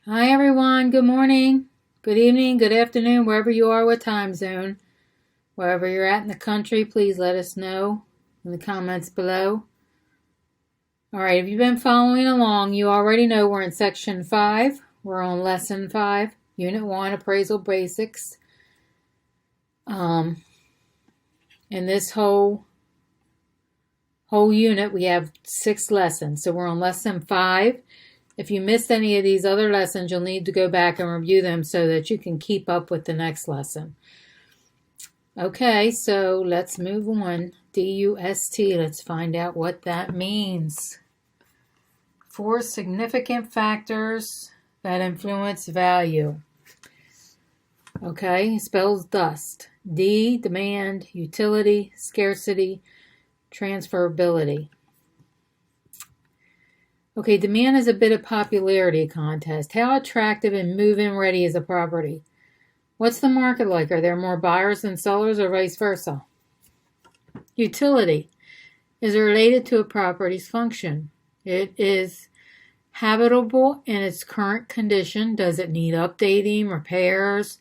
Hi everyone, good morning, good evening, good afternoon, wherever you are, what time zone. Wherever you're at in the country, please let us know in the comments below. Alright, if you've been following along, you already know we're in section 5. We're on lesson 5, unit 1, appraisal basics. In this whole unit, we have 6 lessons. So we're on lesson 5. If you missed any of these other lessons, you'll need to go back and review them so that you can keep up with the next lesson. Okay, so let's move on. DUST, let's find out what that means. 4 significant factors that influence value. Okay, spells dust. D, demand, utility, scarcity, transferability. Okay, demand is a bit of popularity contest. How attractive and move-in ready is a property? What's the market like? Are there more buyers than sellers or vice versa? Utility is related to a property's function. It is habitable in its current condition. Does it need updating, repairs?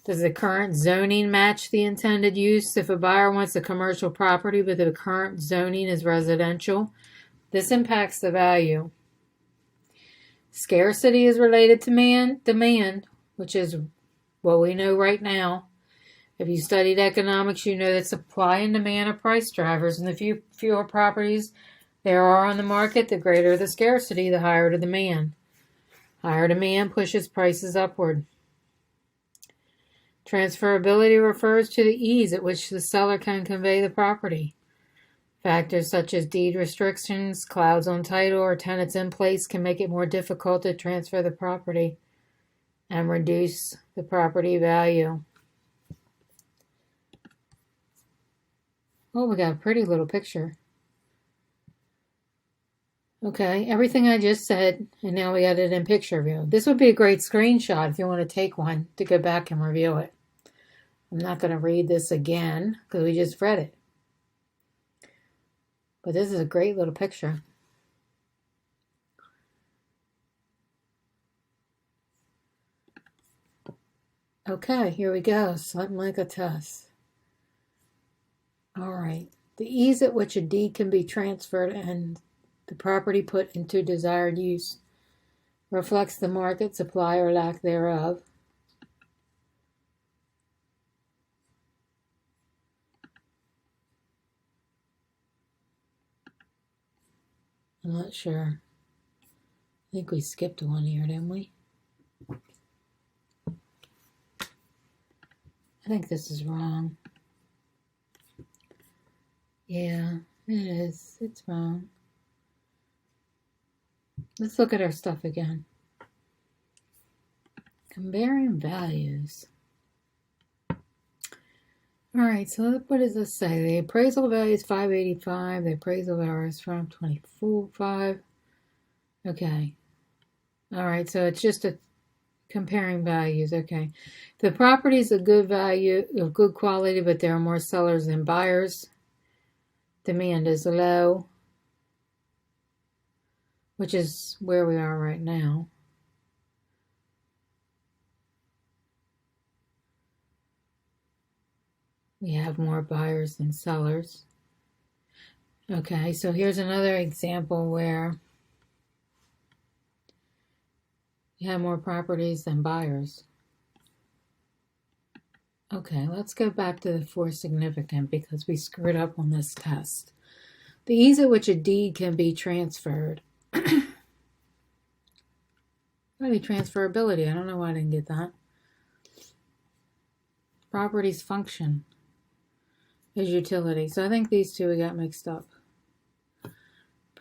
Does the current zoning match the intended use? If a buyer wants a commercial property but the current zoning is residential, this impacts the value. Scarcity is related to demand, which is what we know right now. If you studied economics, you know that supply and demand are price drivers, and the fewer properties there are on the market, the greater the scarcity, the higher the demand. Higher demand pushes prices upward. Transferability refers to the ease at which the seller can convey the property. Factors such as deed restrictions, clouds on title, or tenants in place can make it more difficult to transfer the property and reduce the property value. Oh, we got a pretty little picture. Okay, everything I just said, and now we got it in picture view. This would be a great screenshot if you want to take one to go back and review it. I'm not going to read this again because we just read it. But this is a great little picture. Okay, here we go. Something like a test. All right. The ease at which a deed can be transferred and the property put into desired use reflects the market supply or lack thereof. I'm not sure. I think we skipped one here, didn't we? I think this is wrong. Yeah, it is. It's wrong. Let's look at our stuff again. Comparing values. All right, so what does this say? The appraisal value is $585. The appraisal value is from $24.5. Okay. All right, so it's just a comparing values. Okay. The property is a good value, of good quality, but there are more sellers than buyers. Demand is low, which is where we are right now. We have more buyers than sellers. Okay, so here's another example where you have more properties than buyers. Okay, let's go back to the 4 significant because we screwed up on this test. The ease at which a deed can be transferred. Maybe transferability. I don't know why I didn't get that. Property's function is utility. So I think these two we got mixed up.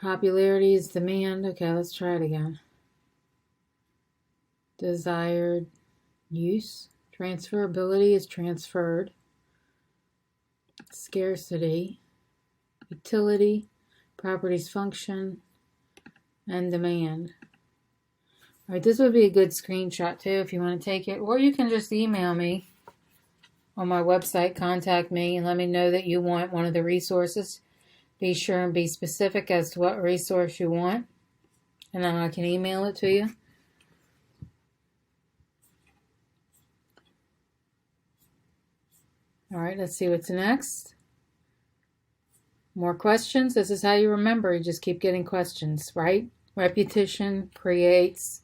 Popularity is demand. Okay, let's try it again. Desired use. Transferability is transferred. Scarcity. Utility. Property's function. And demand. All right, this would be a good screenshot too if you want to take it. Or you can just email me on my website, contact me, and let me know that you want one of the resources. Be sure and be specific as to what resource you want, and then I can email it to you. All right, let's see what's next. More questions. This is how you remember. You just keep getting questions, right? Repetition creates,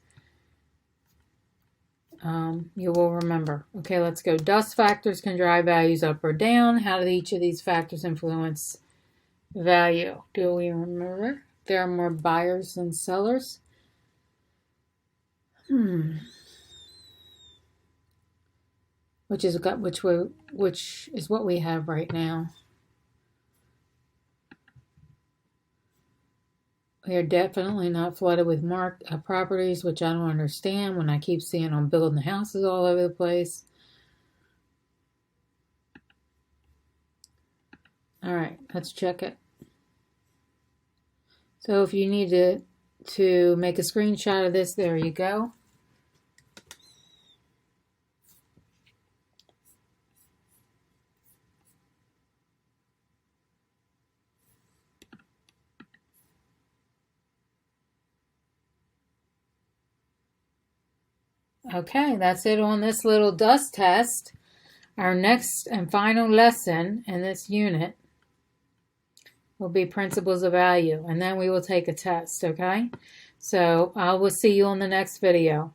you will remember. Okay, let's go. Dust factors can drive values up or down. How do each of these factors influence value? Do we remember? There are more buyers than sellers. Which is what we have right now. We are definitely not flooded with marked properties, which I don't understand when I keep seeing them building houses all over the place. All right, let's check it. So if you need to make a screenshot of this, there you go. Okay, that's it on this little dust test. Our next and final lesson in this unit will be principles of value, and then we will take a test, okay? So I will see you on the next video.